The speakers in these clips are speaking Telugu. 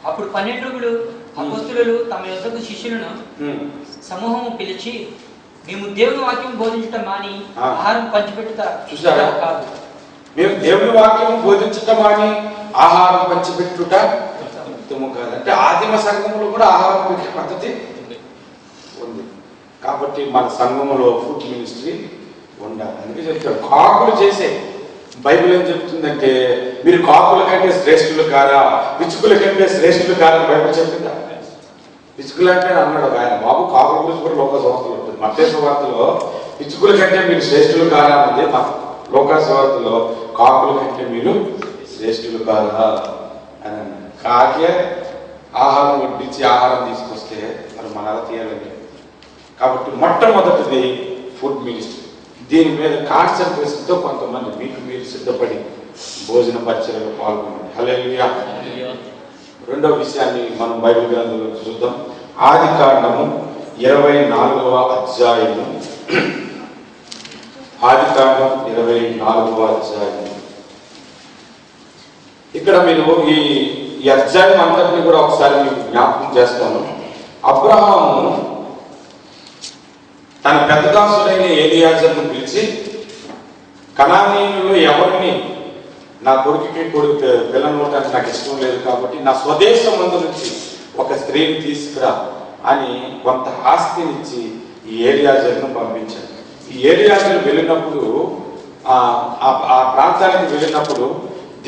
అప్పుడు 12 అపోస్తలులు తమ యొద్దకు శిష్యులను సమూహము పిలిచి, మేము దేవుని వాక్యం బోధించటం మాని ఆహారం పంచిపెట్టుట చూసారా? కాదు. మేము దేవుని వాక్యం బోధించటం మాని ఆహారం పంచిపెట్టుట ఉత్తమం కాదు. అంటే ఆదిమ సంఘములో కూడా ఆహారం పెట్టే పద్ధతి ఉంది. కాబట్టి మన సంఘములో ఫుడ్ మినిస్ట్రీ ఉండాలి. అందుకే చెప్తాడు కాకులు చేసే. బైబిల్ ఏం చెప్తుందంటే మీరు కాకుల కంటే శ్రేష్ఠులు కారా, పిచ్చుకుల కంటే శ్రేష్ఠులు కారా బైబిల్ చెప్పిందా? పిచ్చుకులు అంటే అన్నాడు ఆయన, బాబు కాకుల గురించి కూడా లోక సువార్తలో ఉంటుంది. మత్తయి సువార్తలో పిచ్చుకుల కంటే మీరు శ్రేష్ఠులు కారా అన్నది, లోక సువార్తలో కాకుల కంటే మీరు శ్రేష్ఠులు కారా అని అన్నాడు. కాకే ఆహారం వడ్డించి ఆహారం తీసుకొస్తే మరి మనలా తీయాలండి. కాబట్టి మొట్టమొదటిది ఫుడ్ మినిస్ట్రీ. దీని మీద కాన్సన్ట్రేషన్తో కొంతమంది మీకు మీరు సిద్ధపడి భోజన పరిచర్యలో పాల్గొనండి. హల్లెలూయా. రెండవ విషయాన్ని మనం బైబిల్ గ్రంథంలో చూద్దాం. ఆదికాండము 24వ అధ్యాయము. ఆదికాండం 24వ అధ్యాయము. ఇక్కడ మీరు ఈ అధ్యాయం అంతటిని కూడా ఒకసారి మీకు జ్ఞాపకం చేస్తాను. అబ్రహాము తన పెద్దదాసుడైన ఎలియాజరును పిలిచి, కనానీయులలో ఎవరిని నా కొడుకుకి పిల్లనోటానికి నాకు ఇష్టం లేదు కాబట్టి నా స్వదేశం మందు నుంచి ఒక స్త్రీని తీసుకురా అని కొంత ఆస్తినిచ్చి ఈ ఎలియాజరును పంపించాడు. ఈ ఎలియాజరు వెళ్ళినప్పుడు ఆ ప్రాంతానికి వెళ్ళినప్పుడు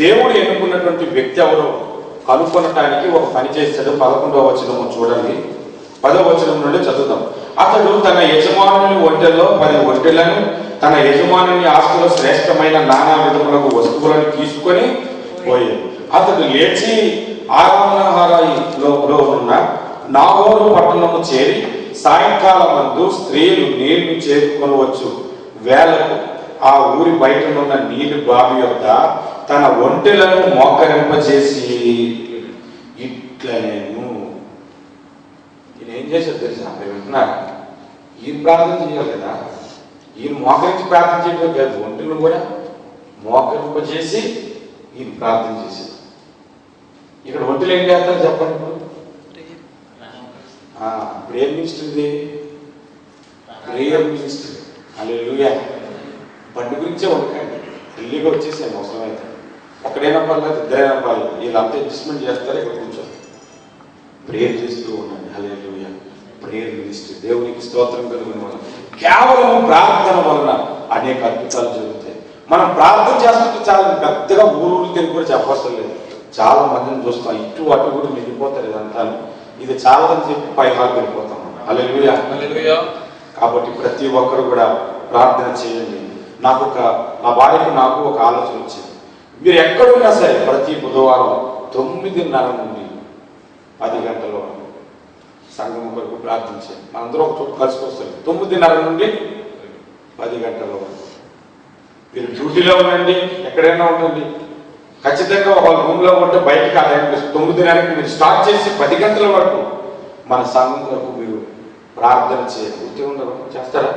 దేవుడు ఎన్నుకున్నటువంటి వ్యక్తి ఎవరో కనుక్కొనటానికి ఒక పని చేశాడు. 11వ వచనము చూడండి. 10వ వచనం నుండి చదువుదాం. అతడు తన యజమానుని ఒంటెలో 10 ఒంటెలను, తన యజమానుని ఆస్తిలో శ్రేష్టమైన నానా విధములకు వస్తువులను తీసుకొని పోయాడు. అతడు లేచి ఆరామహారాయిలో ఉన్న నాహోరు పట్టణము చేరి సాయంకాలం మందు స్త్రీలు నీళ్లు చేరుకొనవచ్చు వేళకు ఆ ఊరి బయటనున్న నీటి బావి యొద్ద తన ఒంటెలను మోకరింపజేసి ఇట్లనేను. ఈయన ఏం చేశాడు తెలుసా? వింటున్నారు? ఈయన ప్రార్థన చేయాలి కదా. ఈయన మోకరించి ప్రార్థన చేయడం కాదు, ఒంటెలను కూడా మోకరింపజేసి ఈయన ప్రార్థన చేశాడు. ఇక్కడ ఒంటెలు ఏం చేస్తారు చెప్పండి? ఇప్పుడు ఏం మినిస్టర్ ఇది? Prayer minister. హల్లెలూయా. బండి గురించే ఉండకండి, ఢిల్లీగా వచ్చేసాను అవసరమైతే. ఒకడైనా పర్లేదు, ఇద్దరైనా పర్లేదు, వీళ్ళంతా అడ్జస్ట్మెంట్ చేస్తారు. ఇక్కడ కూర్చొని ప్రేయర్ చేస్తూ ఉండండి. హల్లెలూయా. Prayer ministry. దేవునికి స్తోత్రం కలుగును వలన, కేవలం ప్రార్థన వలన అనేక అద్భుతాలు జరుగుతాయి. మనం ప్రార్థన చేస్తుంటే చాలా పెద్దగా ఊరు తిరిగి కూడా చెప్పవసరం లేదు. చాలా మందిని చూస్తాం, ఇటు అటు కూడా మిగిలిపోతారు. ఇదంతా ఇది చాలని చెప్పి పైహాలు వెళ్ళిపోతాం. హల్లెలూయా. కాబట్టి ప్రతి ఒక్కరు కూడా ప్రార్థన చేయండి. నా భార్యకు నాకు ఒక ఆలోచన వచ్చింది. మీరు ఎక్కడున్నా సరే ప్రతి బుధవారం 9:30 నుండి 10 గంటల వరకు సంఘం కొరకు ప్రార్థించండి. మనందరూ ఒక చోటు కలిసిపోస్తారు. 9:30 నుండి 10 గంటల వరకు మీరు డ్యూటీలో ఉండండి, ఎక్కడైనా ఉండండి. ఖచ్చితంగా ఒక రూమ్లో ఉంటే బయటకు ఆ టైంకి 9:30కి మీరు స్టార్ట్ చేసి 10 గంటల వరకు మన సంఘం కొరకు మీరు ప్రార్థన చేయండి. ఉద్యోగం చేస్తారా?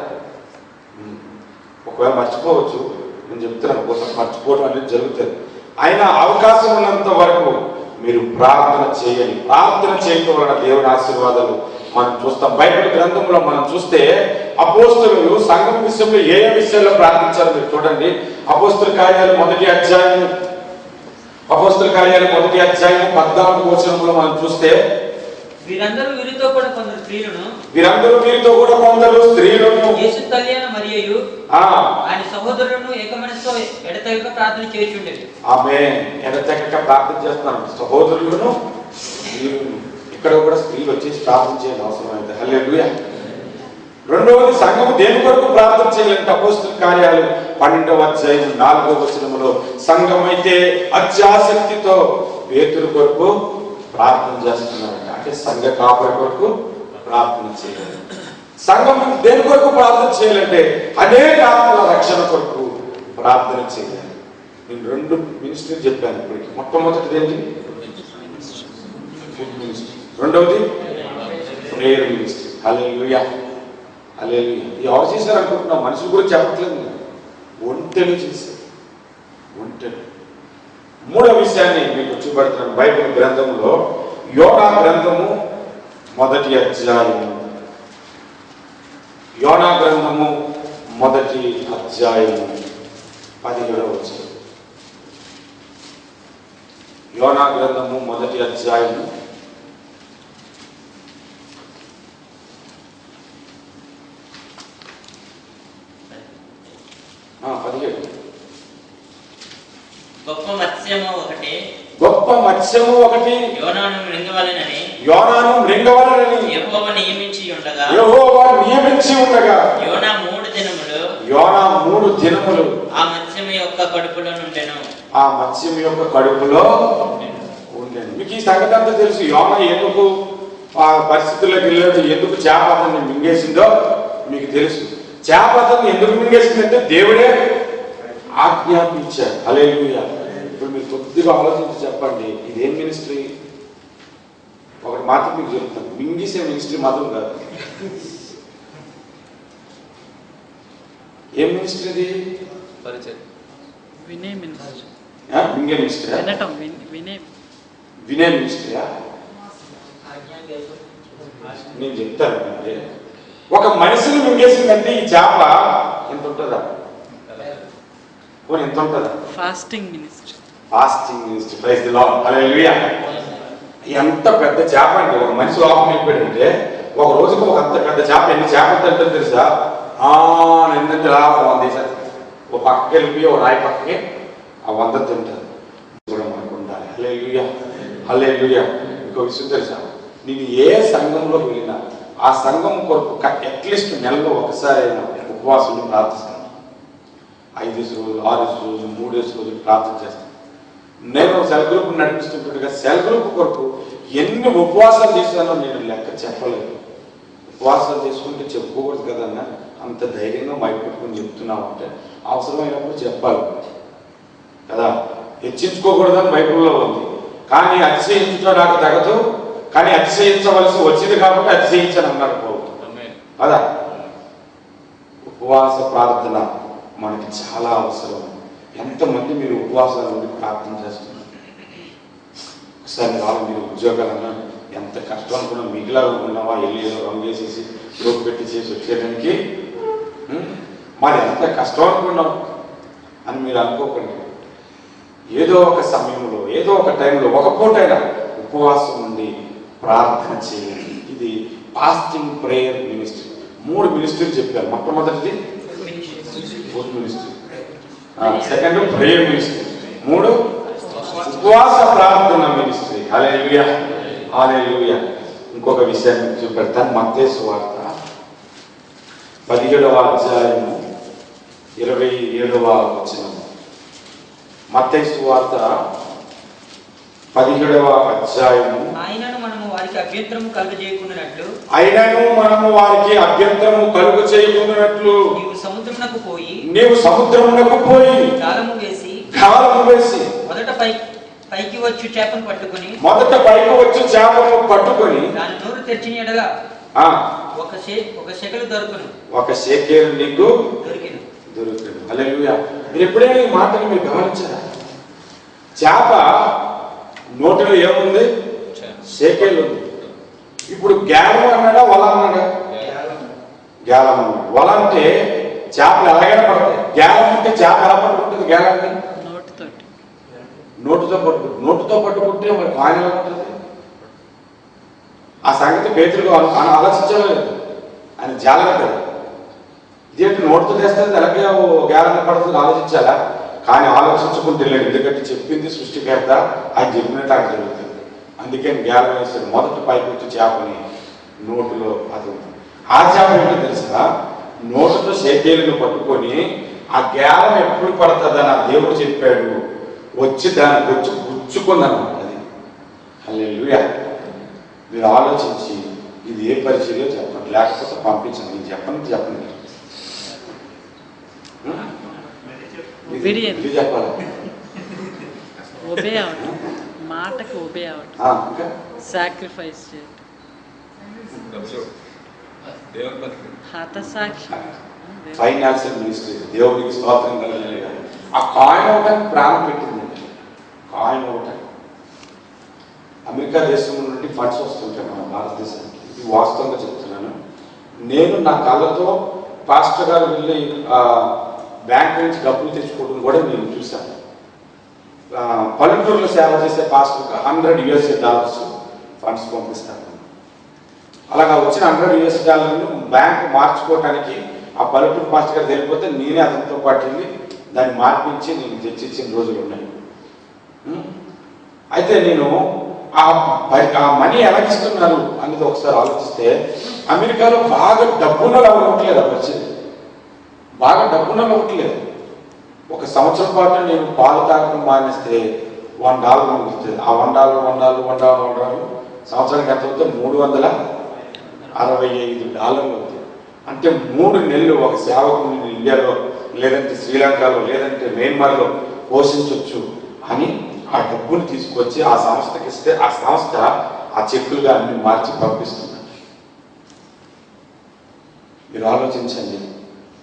ఒకవేళ మర్చిపోవచ్చు, నేను చెప్తున్నాను, కోసం మర్చిపోవడం అనేది జరుగుతుంది. అయినా అవకాశం ఉన్నంత వరకు మీరు ప్రార్థన చేయండి. ప్రార్థన చేయడం వలన దేవుని ఆశీర్వాదాలు మనం చూస్తాం. బైబిల్ గ్రంథంలో మనం చూస్తే అపోస్తలులు సంఘం విషయంలో ఏ విషయాల్లో ప్రార్థించారో మీరు చూడండి. అపోస్తల కార్యాలు 1వ అధ్యాయం 14వ వచనంలో మనం చూస్తే, వీరందరూ వీరితో కూడా కొందరు స్త్రీలను యేసు తల్లి అయిన మరియయు ఆయన సహోదరులను ఏకమనసుతో ఎడతెగక ప్రార్థన చేయుచుండేది. ఆమేన్. ఎడతెగక ప్రార్థన చేస్తున్నాను. సహోదరులను ఇక్కడ కూడా స్త్రీలు వచ్చేసి ప్రార్థన చేయాల్సిన అవసరం అయితే. హల్లెలూయా. రెండవది, సంఘం దేని కొరకు ప్రార్థన చేయాలంటే అపోస్తల కార్యాలు 12వ అధ్యాయం 4వ వచనములో సంఘం అయితే అత్యాసక్తితో పేతురు కొరకు ప్రార్థన చేస్తున్నారంట. అంటే సంఘ కాపురి కొరకు ప్రార్థన చేయాలి. సంఘం దేని కొరకు ప్రార్థన చేయాలంటే అనేక ఆత్మల రక్షణ కొరకు ప్రార్థన చేయాలి. నేను 2 మినిస్ట్రీ చెప్పాను ఇప్పటికి. మొట్టమొదటిది ఏంటి? Food ministry. రెండవది ప్రేయర్ మినిస్ట్రీ. హల్లెలూయా. హల్లెలూయా. ఎవరు చేశారు అనుకుంటున్నాం? మనుషుల గురించి చెప్పట్లేదు, ఒంటెలు చేశారు. ఒంటెలు. మూడవ విషయాన్ని మీకు చూపెడుతున్నాను. బైబిల్ గ్రంథంలో యోనా గ్రంథము మొదటి అధ్యాయము, యోనా గ్రంథము మొదటి అధ్యాయము 17వ వచనం. యోనా గ్రంథము మొదటి అధ్యాయము 17. గొప్ప మత్స్యము ఒకటి యోనాను మృంగవలెనని యెహోవా నియమించి ఉండగా యోనా 3 దినములు ఆ మత్స్యం యొక్క కడుపులో ఉండెను. మీకు ఈ సంగతి అంతా తెలుసు. యోనా ఎందుకు ఆ పరిస్థితుల్లోకి వెళ్ళాడు, ఎందుకు చేప అతన్ని మింగేసిందో మీకు తెలుసు. చేప అతన్ని ఎందుకు మింగేసిందంటే దేవుడే ఆజ్ఞాపించాడు. హల్లెలూయా. ఇప్పుడు మీరు కొద్దిగా ఆలోచించి చెప్పండి, ఇదేం మినిస్ట్రీ? ఒకటి మాత్రం మీకు చెప్తాను, మింగిసే మినిస్ట్రీ మాత్రం కాదు. ఏం మినిస్ట్రీ ఇది? మింగే మినిస్ట్రీ, వినే మినిస్ట్రీయా? నేను చెప్తాను. ఒక మనిషిని మింగేసిందంటే ఈ చేప ఎంత ఉంటుందా? ఎంత ఉంటుందా? Fasting ministry. Praise the lord. Hallelujah. ఎంత పెద్ద చేప అండి. ఒక మనిషి లోపం అయిపోయాడంటే ఒక రోజుకి ఒక అంత పెద్ద చేప ఎన్ని చేపలు తింటుందో తెలుసా? ఎందుకంటే ఒక పక్కకి వెళ్ళిపోయి ఒక రాయి పక్కకి ఆ 100 తింటారు కూడా మనకు ఉండాలి. హల్లెలూయా, హల్లెలూయా. ఇంకో విషయం తెలుసా? నేను ఏ సంఘంలోకి వెళ్ళినా ఆ సంఘం కొరకు అట్లీస్ట్ నెలలో ఒకసారి అయినా ఉపవాసం ప్రార్థిస్తాను. 5 రోజులు, 6 రోజులు, 3 రోజులు ప్రార్థన చేస్తాను. నేను సెల్ గ్రూప్ నడిపిస్తుంటా. సెల్ గ్రూప్ కొరకు ఎన్ని ఉపవాసాలు చేశానో నేను లెక్క చెప్పలేదు. ఉపవాసాలు చేసుకుంటే చెప్పుకోకూడదు కదన్నా, అంత ధైర్యంగా మైపెట్టుకుని చెప్తున్నావు అంటే అవసరమైనప్పుడు చెప్పాలి కదా. హెచ్చించుకోకూడదని బైబిల్లో ఉంది. కానీ అతిశయించడం నాకు తగదు, కానీ అతిశయించవలసి వచ్చింది కాబట్టి అతిశయించని అన్నారు కదా. ఉపవాస ప్రార్థన మనకి చాలా అవసరం. ఎంతమంది మీరు ఉపవాసాల నుండి ప్రార్థన చేస్తున్నారు? ఒకసారి వాళ్ళు మీరు ఉద్యోగాలన్నా ఎంత కష్టం అనుకున్నా మిగిలా అనుకున్నావా? వెళ్ళి రంగు వేసేసి లోపు పెట్టి చేసి వచ్చేయడానికి మరి ఎంత కష్టం అనుకున్నాం అని మీరు అనుకోకండి. ఏదో ఒక సమయంలో, ఏదో ఒక టైంలో, ఒక పూటైనా ఉపవాసం ఉండి ప్రార్థన చేయండి. ఇది ఫాస్టింగ్ ప్రేయర్ మినిస్ట్రీ. 3 మినిస్ట్రీలు చెప్పారు. మొట్టమొదటిది food ministry, second prayer ministry, 3 ఉపవాస ప్రార్థన మినిస్ట్రీ. హల్లెలూయా, హల్లెలూయా. ఇంకొక విషయాన్ని చూపెడతాను. మత్తయి సువార్త 17వ అధ్యాయము 27వ వచనం. మత్తయి సువార్త 17వ అధ్యాయము. ఆయనను మనము వారికి అభ్యంతరము కలుగ చేయకుండానట్లు నీవు సముద్రమునకు పోయి గాలము వేసి మొదట పైకి వచ్చి చేపను పట్టుకొని దాని నోరు తెరిచిన ఎడల ఒక శేకెలు దొరుకును. ఒక శేకెలు నీకు దొరుకును. హల్లెలూయా. మీరు ఎప్పుడైనా ఈ మాటను మీరు గమనించారా? చేప నోటిలో ఏముంది? శేకెలు ఉంది. ఇప్పుడు గ్యాలం అన్నాడా వల అన్నాడా? గ్యాలం అన్నాడు. వల అంటే చేపలు ఎలాగైనా పడతాయి. గ్యాలం అంటే చేప ఎలా పట్టుకుంటుంది? గ్యాలాన్ని నోటితో పట్టుకుంటే మరి కాయిన్ ఎలా ఉంటుంది? ఆ సంగతి పేతురుగా ఆలోచించలేదు. ఆయన జాలన కదా. ఇదేంటి నోటితో తెస్తుంది ఎలాగే గ్యాలన పడుతుంది ఆలోచించాలా? కానీ ఆలోచించుకుంటే వెళ్ళాడు. ఎందుకంటే చెప్పింది సృష్టికర్త, ఆయన చెప్పినట్టు ఆయన జరుగుతుంది. అందుకని గ్యాలం వేసాడు. మొదట పైకి వచ్చి చేపని నోటులో అది ఉంటుంది. ఆ చేప ఏంటో తెలుసా? నోటుతో శేకేలను పట్టుకొని ఆ గ్యాలం ఎప్పుడు పడుతుందని ఆ దేవుడు చెప్పాడు. వచ్చి దానికి వచ్చి గుచ్చుకుందన్నమాట. అది హల్లెలూయా. మీరు ఆలోచించి ఇది ఏ పరిచర్యో చెప్పండి, లేకపోతే పంపించండి. నేను చెప్పండి చెప్పాలి. మాటకు ఒబే అవటం, సాక్రిఫైస్ చేయటం, హతసాక్షి, ఫైనాన్షియల్ మినిస్ట్రీ. దేవుడికి స్తోత్రం కలగాలి. ఆ కాయిన్ ఒకటానికి ప్రాణం పెట్టిందండి. కాయిన్ ఒకటానికి ఆ అమెరికా దేశం నుండి ఫండ్స్ వస్తుంటాయి మన భారతదేశానికి. ఇది వాస్తవంగా చెప్తున్నాను. నేను నా కళ్ళతో పాస్టర్ గారు వెళ్ళి బ్యాంక్ నుంచి డబ్బులు తెచ్చుకోవడం కూడా నేను చూశాను. పల్లెటూరులో సేవ చేసే పాస్టర్కి $100 ఫండ్స్ పంపిస్తాను. అలాగా వచ్చిన $100 బ్యాంక్ మార్చుకోవటానికి ఆ పల్లెటూరు పాస్టర్ గారు వెళ్ళిపోతే నేనే అతనితో పాటు వెళ్ళి దాన్ని మార్పించి నేను తెచ్చిచ్చిన రోజులు ఉన్నాయి. అయితే నేను ఆ మనీ ఎలా ఇస్తున్నారు అనేది ఒకసారి ఆలోచిస్తే అమెరికాలో బాగా డబ్బున్న అవ్వట్లేదు. ఆ పరిస్థితి బాగా డబ్బున్న అవ్వట్లేదు. ఒక సంవత్సరం పాటు నేను పాలు తాగడం మానేస్తే $1 మిగులుతుంది. ఆ $1 సంవత్సరానికి ఎంత అవుతుంది? $365 అవుతుంది. అంటే 3 నెలలు ఒక సేవకుని ఇండియాలో లేదంటే శ్రీలంకలో లేదంటే మయన్మార్లో పోషించవచ్చు అని ఆ డబ్బును తీసుకొచ్చి ఆ సంస్థకి ఇస్తే ఆ సంస్థ ఆ చెక్కులుగా అన్ని మార్చి పంపిస్తుంది. మీరు ఆలోచించండి.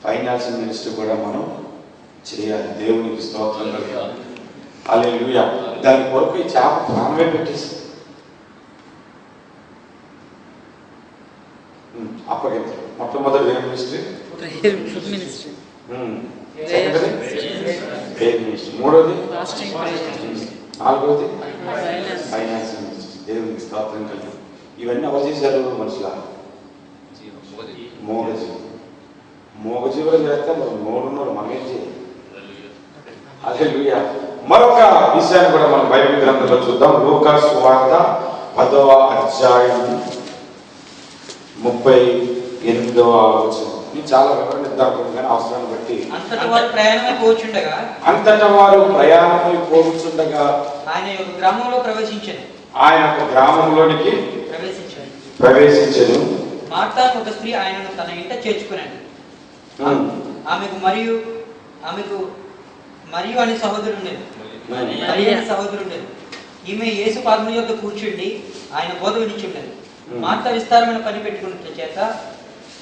ఫైనాన్షియల్ మినిస్టర్ కూడా మనం చేయాలి. దేవునికి స్తోత్రం కలుగుతాం. హల్లెలూయా. దాని కొరకు ఈ చేప ప్రాణమే పెట్టేసి అప్పగించారు. మొట్టమొదటి ఏ మినిస్ట్రీ? Secondary prayer ministry. మూడోది నాలుగోది ఫైనాన్స్ మినిస్ట్రీ. దేవునికి స్తోత్రం కలుగుతాం. ఇవన్నీ ఎవరు చేశారు? మనుషుల మోగజీవులు చేస్తే మరి మూడున్నర మనమేం చేయాలి? హల్లెలూయా. మరొక విషయాన్ని కూడా మనం బైబిల్ గ్రంథంలో చూద్దాం. లూకా సువార్త 10వ అధ్యాయం 38వ వచనం. నేను చాలా వివరణ ఇద్దాం కానీ అవసరాన్ని బట్టి. అంతటా వారు ప్రయాణమై పోవచ్చుండగా ఆయన ఒక గ్రామంలో ప్రవేశించెను. ఆయన ఒక గ్రామంలోనికి ప్రవేశించెను. మార్తా ఒక స్త్రీ ఆయనను తన ఇంట చేర్చుకున్నాడు. ఆమెకు మరియు అని సహోదరుండేది. ఈమె యేసు పాదముల యొద్ద కూర్చుండి ఆయన బోధ వినిచుండేది. మార్తా విస్తారమైన పని పెట్టుకున్న చేత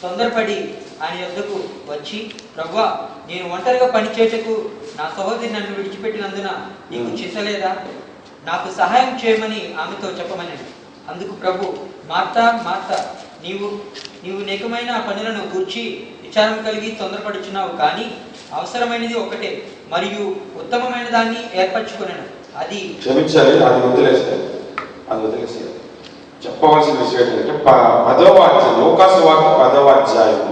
తొందరపడి ఆయన యొద్దకు వచ్చి, ప్రభువా, నేను ఒంటరిగా పని చేయుటకు నా సహోదరి నన్ను విడిచిపెట్టినందున నీకు చింతలేదా? నాకు సహాయం చేయమని ఆమెతో చెప్పమని. అందుకు ప్రభు, మార్తా మార్తా, నీవు అనేకమైన పనులను గూర్చి విచారం కలిగి తొందరపడుచున్నావు, కానీ అవసరమైనది ఒకటే, మరియు ఉత్తమమైన దాన్ని ఏర్పరచుకున్నాను. అది క్షమించాలి. అది వదిలేసారు. చెప్పవలసిన విషయం ఏంటంటే 10వ అధ్యాయం లూకా సువార్త 10వ అధ్యాయం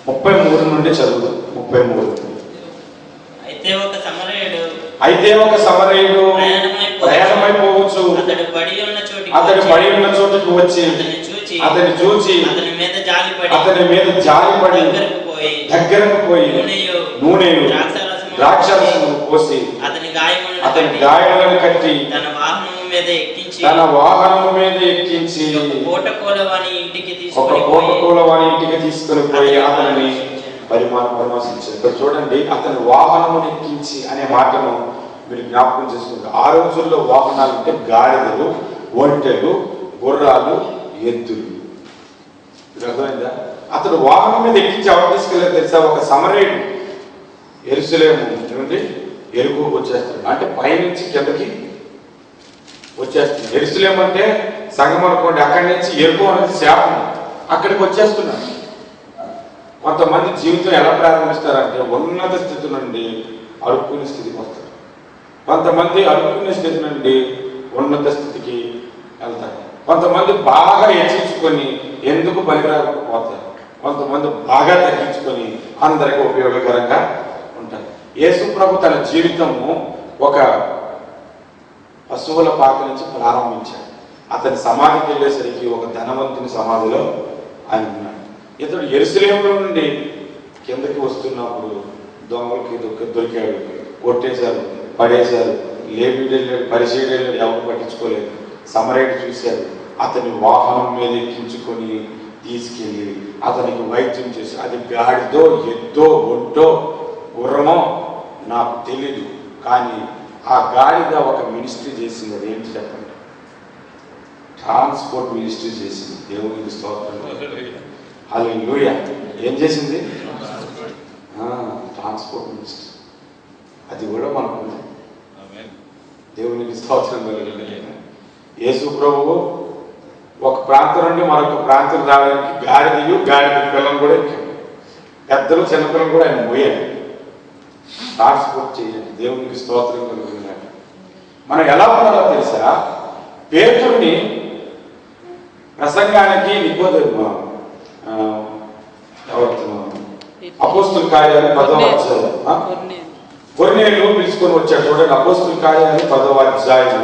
33 నుండి చదువు. 33. అయితే ఒక సమరయుడు ప్రయాణమైపోవచ్చు. అతడు పడి ఉన్న చోటుకు వచ్చి అతని చూచి అతని మీద జాలిపడి దగ్గరకు పోయి నూనెను ద్రాక్షారసము పోసి అతని గాయములను కట్టి తన వాహనము మీద ఎక్కించి ఒక కోటకోలవాని ఇంటికి తీసుకుని పోయి అతనిని పరామర్శించారు. ఇక్కడ చూడండి, అతని వాహనమును ఎక్కించి అనే మాటను మీరు జ్ఞాపకం చేసుకుంటారు. ఆ రోజుల్లో వాహనాలు అంటే గాడిదలు, ఒంటెలు, గుర్రాలు, ఎద్దులు. అర్థమైందా? అతడు వాహనం మీద ఎక్కించి ఎవరు తీసుకెళ్ళారు తెలుసా? ఒక సమరయుడు. యెరూషలేము ఏమండి ఎరుకు వచ్చేస్తాడు. అంటే పైనుంచి కిందకి వచ్చేస్తుంది. యెరూషలేము అంటే సంగమం అనుకోండి. అక్కడి నుంచి ఎరుకు అనేది శాపం. అక్కడికి వచ్చేస్తున్నాడు. కొంతమంది జీవితం ఎలా ప్రారంభిస్తారంటే ఉన్నత స్థితి నుండి అడుక్కునే స్థితికి వస్తారు. కొంతమంది అడుక్కునే స్థితి నుండి ఉన్నత స్థితికి వెళ్తారు. కొంతమంది బాగా హెచ్చించుకొని ఎందుకు బలిరాకపోతారు. కొంతమంది బాగా తగ్గించుకొని అందరికీ ఉపయోగకరంగా ఉంటారు. యేసు ప్రభు తన జీవితము ఒక పశువుల పాక నుంచి ప్రారంభించాడు. అతని సమాధికి వెళ్ళేసరికి ఒక ధనవంతుని సమాధిలో ఆయన ఉన్నాడు. ఇతడు యెరూషలేములో నుండి కిందకి వస్తున్నప్పుడు దొంగలకి దొరికాడు. కొట్టేశారు, పడేశారు. లేవీడెళ్ళాడు, పరిచయుడు ఎవరు పట్టించుకోలేదు. సమరయుడు చూశారు. అతని వాహనం మీద ఎక్కించుకొని తీసుకెళ్ళి అతనికి వైద్యం చేసి, అది గాడిదో ఎద్దో ఒంటో గుర్రమో నాకు తెలీదు, కానీ ఆ గాడిద ఒక మినిస్ట్రీ చేసింది. అది ఏంటి చెప్పండి? ట్రాన్స్పోర్ట్ మినిస్ట్రీ చేసింది. దేవునికి స్తోత్రం. హల్లెలూయా. ఏం చేసింది? Transport ministry. అది కూడా మనకు దేవునికి స్తోత్రం కలుగుతుంది. యేసు ప్రభువు ఒక ప్రాంతం నుండి మరొక ప్రాంతం రావడానికి గాడిద పిల్లలు కూడా ఎక్కాడు. పెద్దలు చిన్నపిల్లలు కూడా ఆయన పోయాడు. ట్రాన్స్పోర్ట్ చేయండి. దేవునికి స్తోత్రం కలుగుతుంది. మనం ఎలా ఉన్నారో తెలుసా? పేతురుని ప్రసంగానికి అపోస్తుల కార్యాలు 10వ అధ్యాయం కొర్నేలు పిలుచుకొని వచ్చాడు. చూడండి, అపోస్తుల కార్యాలు 10వ అధ్యాయం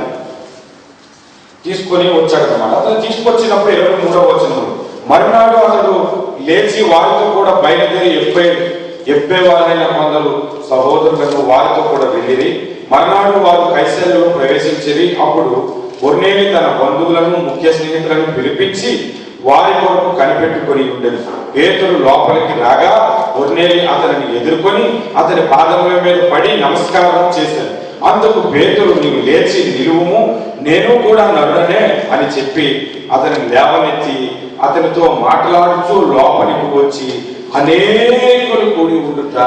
తీసుకొని వచ్చాడు అనమాట. అతను తీసుకొచ్చినప్పుడు 23వ వచనం, మరునాడు అతడు లేచి వారితో కూడా బయలుదేరి ఎప్పేవారైన కొందరు సహోదరులను వారితో కూడా వెళ్ళిరి. మరునాడు వారు కైసరులో ప్రవేశించిరి. అప్పుడు కొర్నేలి తన బంధువులను ముఖ్య స్నేహితులను పిలిపించి వారి కొరకు కనిపెట్టుకొని ఉండేది. పేతురు లోపలికి రాగా కొర్నేలి అతనిని ఎదుర్కొని అతని పాదముల మీద పడి నమస్కారం చేశాడు. అందుకు పేతురు, నీవు లేచి నిలువుము, నేను కూడా నరుడనే అని చెప్పి అతని లేవనెత్తి అతనితో మాట్లాడుతూ లోపలికి వచ్చి అనేకులు కూడి ఉండుట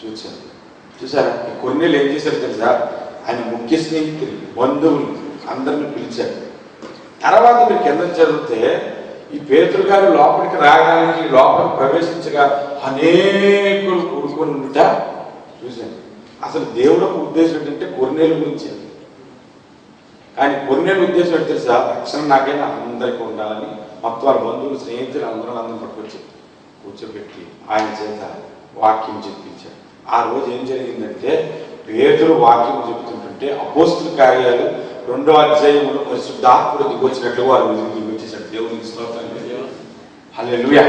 చూసారా? కొన్నేళ్ళు ఏం చేశారు తెలుసా? ఆయన ముఖ్య స్నేహితులు, బంధువులు అందరిని పిలిచారు. తర్వాత మీరు కింద చదివితే ఈ పేతురు గారు లోపలికి రావడానికి, లోపలికి ప్రవేశించగా అనేకులు కూడుకొని ఉండుట చూశారు. అసలు దేవుడు ఉద్దేశం ఏంటంటే కొర్నేలు గురించి. కానీ కొర్నేలు ఉద్దేశం ఏంటి తెలుసా? రక్షణ నాకైనా అందరికీ ఉండాలని మొత్తం వాళ్ళ బంధువులు, స్నేహితులు అందరూ పట్టుకొచ్చి కూర్చోబెట్టి ఆయన చేత వాక్యం చెప్పించాడు. ఆ రోజు ఏం జరిగిందంటే, పేతురు వాక్యం చెప్తుంటుంటే అపోస్తుల కార్యాలు 2వ అధ్యాయంలో పరిశుద్ధాత్ముడు దిగొచ్చినట్లుగా వారు దిగొచ్చేసాడు. దేవునికి స్తోత్రం, హల్లెలూయా.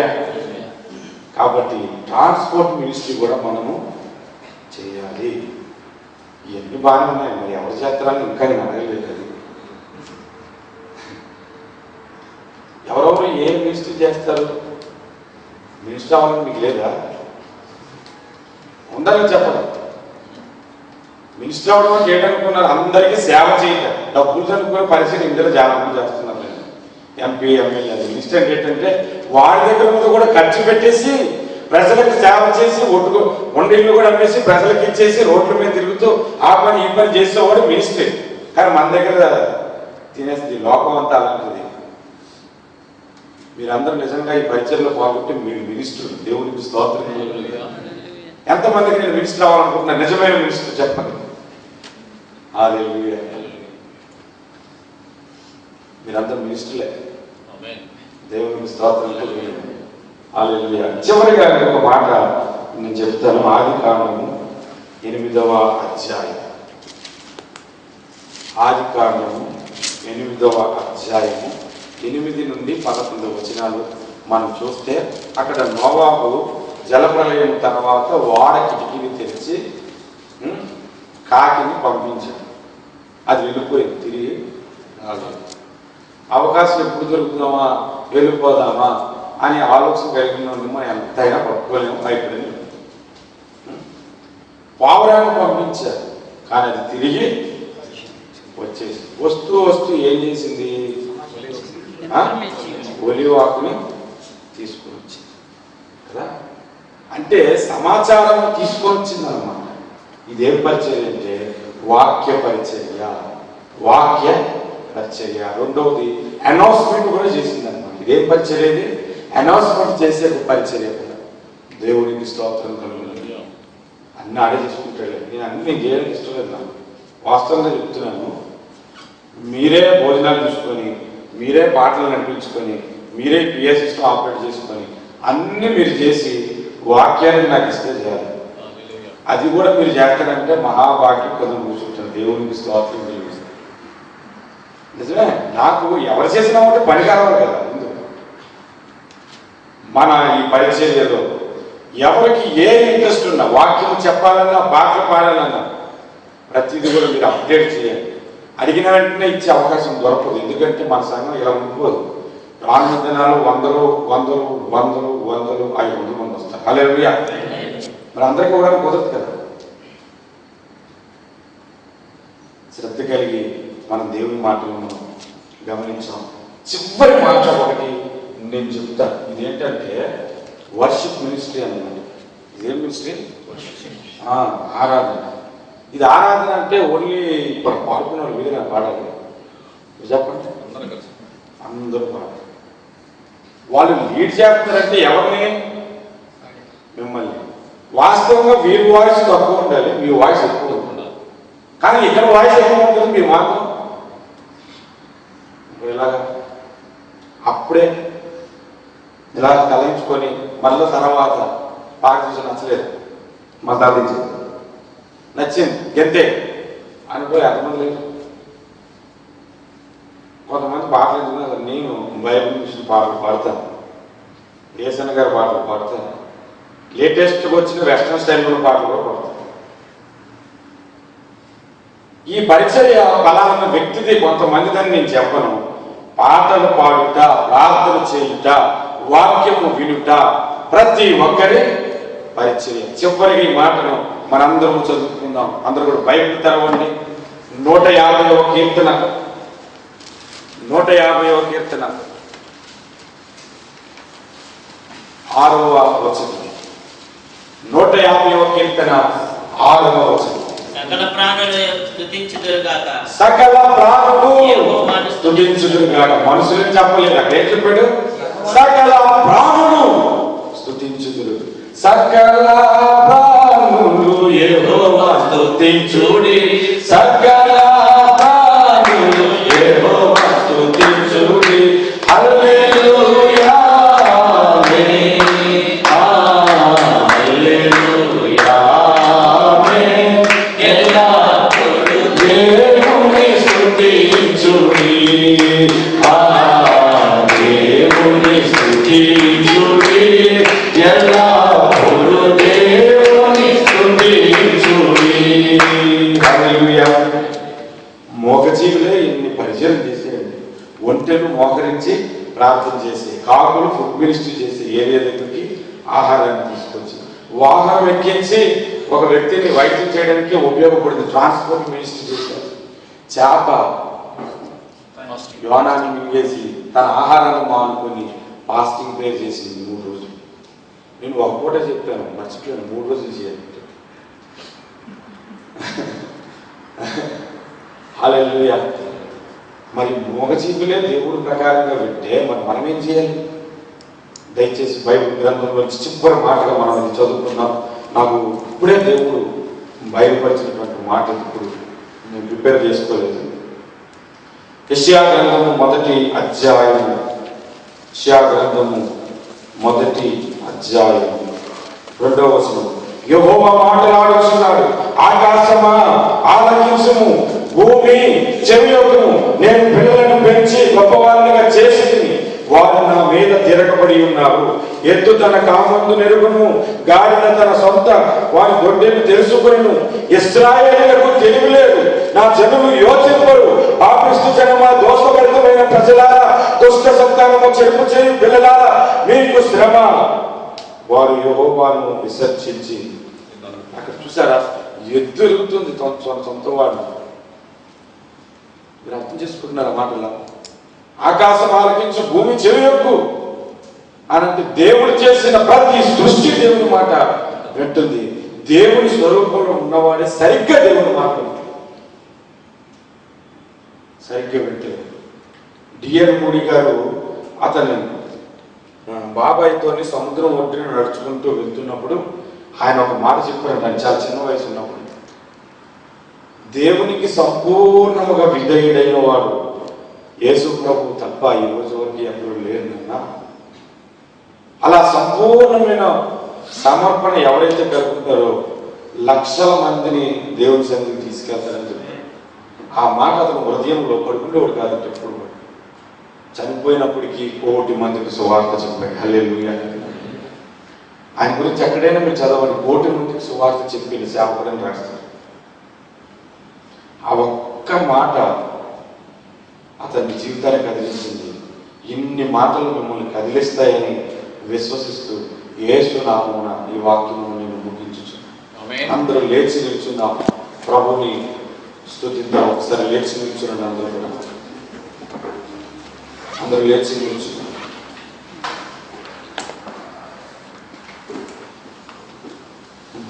కాబట్టి ట్రాన్స్పోర్ట్ మినిస్ట్రీ కూడా మనము చేయాలి. ఇవన్నీ బాగానే ఉన్నాయి, మరి ఎవరి చేస్తారని ఇంకా నేను అడగలేదు. అది ఎవరెవరు ఏ మినిస్ట్రీ చేస్తారు? మినిస్టర్ అవ్వాలని మీకు లేదా? ఉండాలని చెప్పడం. మినిస్టర్ అవ్వడం అంటే ఏంటనుకున్నారు? అందరికీ సేవ చేయటం, డబ్బులు చనుకుని పరిచయం ఇందులో జాగ్రత్తలు చేస్తున్నారు. MP, MLA. మినిస్టర్ అంటే ఏంటంటే వాడి దగ్గర ముందు కూడా ఖర్చు పెట్టేసి ప్రజలకు సేవ చేసి వండిళ్ళు కూడా అమ్మేసి ప్రజలకు ఇచ్చేసి రోడ్ల మీద తిరుగుతూ ఆ పని ఈ పని చేసేవాడు మినిస్టర్. కానీ మన దగ్గర తినేస్తుంది లోకం అంతా అలాంటిది. మీరందరూ నిజంగా ఈ పరిచయంలో పాల్గొంటే మీరు మినిస్టర్లు. దేవునికి స్తోత్రం. ఎంతమందికి నేను మినిస్టర్ అవ్వాలనుకుంటున్నా? నిజమైన మినిస్టర్ చెప్పండి. హల్లెలూయా. మీరందరూ మినిస్టర్లే. దేవునికి స్తోత్రం. హల్లెలూయా. చివరిగా ఒక మాట నేను చెప్తాను. ఆదికాండము 8వ అధ్యాయం. ఆదికాండము 8వ అధ్యాయము 8 నుండి 11 వచనాలు మనం చూస్తే, అక్కడ నోవాహు జలప్రలయం తర్వాత వాడ కిటికీని తెరిచి కాకిని పంపించాడు. అది వెళ్ళిపోయింది. తిరిగి అవకాశం ఎప్పుడు దొరుకుతామా, వెళ్ళిపోదామా అని ఆలోచన కలిగిన మనం ఎంతైనా పట్టుకోలేము, భయపడలేము. పావురాన్ని పంపించారు, కానీ అది తిరిగి వచ్చేసి వస్తూ ఏం చేసింది? ఒలివాకుని తీసుకొని వచ్చింది కదా. అంటే సమాచారం తీసుకొని వచ్చింది అనమాట. ఇదేం పరిచర్య అంటే వాక్య పరిచర్య. వాక్య పరిచర్య. రెండవది అనౌన్స్మెంట్ కూడా చేసింది అనమాట. ఇదేం పరిచర్య? ఇది అనౌన్స్మెంట్ చేసే పరిచర్య కూడా. దేవుడికి స్తోత్రం కలుగుతుంది. అన్నీ ఆడే చేసుకుంటాడు. నేను చేయడానికి ఇష్టం లేదు. నాకు వాస్తవంగా చెప్తున్నాను. మీరే భోజనాలు చూసుకొని, మీరే పాటలు నడిపించుకొని, మీరే పిఏ సిస్టమ్ ఆపరేట్ చేసుకొని అన్నీ మీరు చేసి వాక్యాన్ని నాకు ఇస్తే చేయాలి. అది కూడా మీరు చేస్తారంటే మహాభాగ్యం కదా కూర్చుంటారు. దేవునికి స్తోత్రం కలిగిస్తారు. నిజమే, నాకు ఎవరు చేసినా ఉంటే పని కావాలి కదా. మన ఈ పరిచర్యలో ఎవరికి ఏ ఇంట్రెస్ట్ ఉన్నా, వాక్యం చెప్పాలన్నా, పాటలు పాడాలన్నా ప్రతిదీ కూడా మీరు అప్డేట్ చేయాలి. అడిగిన వెంటనే ఇచ్చే అవకాశం దొరకదు. ఎందుకంటే మన సంఘం ఇలా ఉండిపోదు. రానున్న దినాలు వందలు 500 మంది వస్తారు. హల్లెలూయా. మరి అందరికీ కూడా కుదరదు కదా. శ్రద్ధ కలిగి మనం దేవుని మాటలు మనం గమనించాం. చివరి మాట ఒకటి నేను చెప్తాను. ఇదేంటంటే వర్షిప్ మినిస్ట్రీ అన్నమాట. ఇదేం మినిస్ట్రీ? ఆరాధన. ఇది ఆరాధన అంటే ఓన్లీ ఇప్పుడు పాడుకున్న వాళ్ళు వీధిగా పాడాలి. చెప్పండి, అందరూ పాడాలి. వాళ్ళు లీడ్ చేస్తున్నారంటే ఎవరిని? మిమ్మల్ని. వాస్తవంగా వీరి వాయిస్ తక్కువ ఉండాలి, మీ వాయిస్ ఎక్కువ ఉండాలి. కానీ ఇక్కడ వాయిస్ ఎక్కువ ఉంటుంది, మీ మాత్రం ఇలాగా అప్పుడే ఇలా కలయించుకొని మళ్ళీ తర్వాత పాట చూసి నచ్చలేదు, మతాదించి నచ్చింది ఎంతే అనుకో ఎంతమంది లేదు. కొంతమంది పాటలు ఎందుకున్నారు, నేను బైబిల్ మిషన్ పాటలు పాడతాను, ఏసన్న గారి పాటలు పాడతాను, లేటెస్ట్గా వచ్చిన వెస్ట్రన్ స్టైల్లో పాటలు కూడా పాడతాను. ఈ పరిచర్య ఫలానా వ్యక్తిది కొంతమందిదని నేను చెప్పను. పాటలు పాడుట, ప్రార్థన చేయుట, వాక్యము వినుట ప్రతి ఒక్కరి పరిచర్య. చివరికి ఈ మాటను మనందరం చదువుకుందాం. అందరూ కూడా బైబిల్ తెరవండి. 150వ కీర్తన, 150వ కీర్తన 6వ వచనం. 150వ కీర్తన 6వ వచనం. సకల ప్రాణులు స్తుతించుదురుగాక. సకల ప్రాణులు స్తుతించుదురుగాక. మనుషులు చెప్పలేదు, అక్కడ ఏం చెప్పాడు? సకల ప్రాణులు స్తుతించుదురు. సకల ప్రాణులు యెహోవా స్తుతించుడి. సకల ప్రాణులు యెహోవా స్తుతించుడి. హల్లెలూయా ఆమేన్, హల్లెలూయా ఆమేన్. ఎల్లప్పుడూ దేవుని స్తుతించుడి, దేవుని స్తుతించుడి. ఎల్లప్పుడూ దేవుని స్తుతించుడి. హల్లెలూయా. మోగజీవులే ఇన్ని పరిచయం చేసేయండి. ఒంటెలు మోకరించి ప్రార్థన చేసి, కాకులు ఫుడ్ మినిస్ట్రీ చేసి ఏరియా దగ్గరికి ఆహారాన్ని తీసుకొచ్చి, వాహనం ఎక్కించి ఒక వ్యక్తిని వైద్యం చేయడానికి ఉపయోగపడింది, ట్రాన్స్పోర్ట్ మినిస్ట్రీ చేశారు. చేప యోనాన్ని మింగేసి తన ఆహారాన్ని మానుకొని ఫాస్టింగ్ ప్రేయర్ చేసింది 3 రోజులు. నేను ఒక పూట చెప్పాను, మర్చిపోయాను, 3 రోజులు చేయాలి. హల్లెలూయా. మరి మోగజీవులే దేవుడు ప్రకారంగా వింటే మరి మనం ఏం చేయాలి? దయచేసి బైబిల్ గ్రంథంలో చివరి మాటగా మనం ఇది చదువుకున్నాం. నాకు ఇప్పుడే దేవుడు బయలుపరిచినటువంటి మాట ఇప్పుడు నేను ప్రిపేర్ చేసుకోలేదు. యెషయా గ్రంథము 1వ అధ్యాయం, యెషయా గ్రంథము 1వ అధ్యాయం 2వ వచనం. యెహోవా మాట్లాడుచున్నాడు, ఆకాశమా ఆలకించుము, భూమి చెవియొగ్గుము. నేను పిల్లలను పెంచి గొప్పవారిగా చేసి వారు నా మీద తిరగబడి ఉన్నారు. ఎద్దు తన కామందు నెరుగును, గాడిద తన సొంత వారి దొడ్డిని తెలుసుకును. ఇశ్రాయేలులకు తెలివి లేదు, నా జనులు యోచింపరు. పాపిష్టి జనమా, దోషభరితమైన ప్రజలారా, దుష్ట సంతానము, చెరుపు చేయు పిల్లలారా, మీకు శ్రమ. వారు యెహోవాను విసర్జించి, అక్కడ చూసారా, ఎద్దు ఎరుగుతుంది సొంత వాడు. మీరు అర్థం చేసుకుంటున్నారా మాటల్లో? ఆకాశం ఆలకించు, భూమి చెవియొగ్గు అనంటే దేవుడు చేసిన ప్రతి సృష్టి దేవుని మాట వింటుంది. దేవుని స్వరూపంలో ఉన్నవాడే సరిగ్గా దేవుని మాట వింటుంది, సరిగ్గా వింటుంది. డిఎన్ మూడి గారు అతని బాబాయ్తోని సముద్రం ఒడ్డున నడుచుకుంటూ వెళ్తున్నప్పుడు ఆయన ఒక మాట చెప్పారంట, చాలా చిన్న వయసు ఉన్నప్పుడు. దేవునికి సంపూర్ణముగా విధేయుడైన వాడు యేసు ప్రభు తప్ప ఈ రోజు వరకు ఎప్పుడు లేదన్నా. అలా సంపూర్ణమైన సమర్పణ ఎవరైతే కలుగుతారో లక్షల మందిని దేవుని సన్నిధికి తీసుకెళ్తారని చెప్పి ఆ మాట అతను హృదయంలో పడుకునేవాడు కాదంటే ఎప్పుడు చనిపోయినప్పటికీ 1 కోటి మందికి సువార్త చెప్పాడు. హల్లెలూయా. ఆయన గురించి ఎక్కడైనా మీరు చదవండి, 1 కోటి మందికి సువార్త చెప్పిన సేవకుడని రాస్తారు. ఆ ఒక్క మాట అతని జీవితాన్ని కదిలించింది. ఇన్ని మాటలు మిమ్మల్ని కదిలిస్తాయని విశ్వసిస్తూ యేసు నామమున ఈ వాక్యమును నేను ముగించుచు. అందరూ లేచి నిల్చున్నాం, ప్రభుని స్తుతిద్దాం. ఒకసారి లేచి నిల్చున్నాను. అందరూ లేచి నిల్చున్నాం.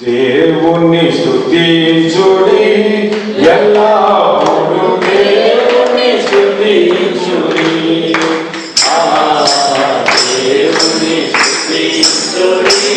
దేవుణ్ణి స్తుతించుడి ఎల్లప్పుడూ దేవుణ్ణి స్తుతించుడి దేవుణ్ణి స్తుతించుడి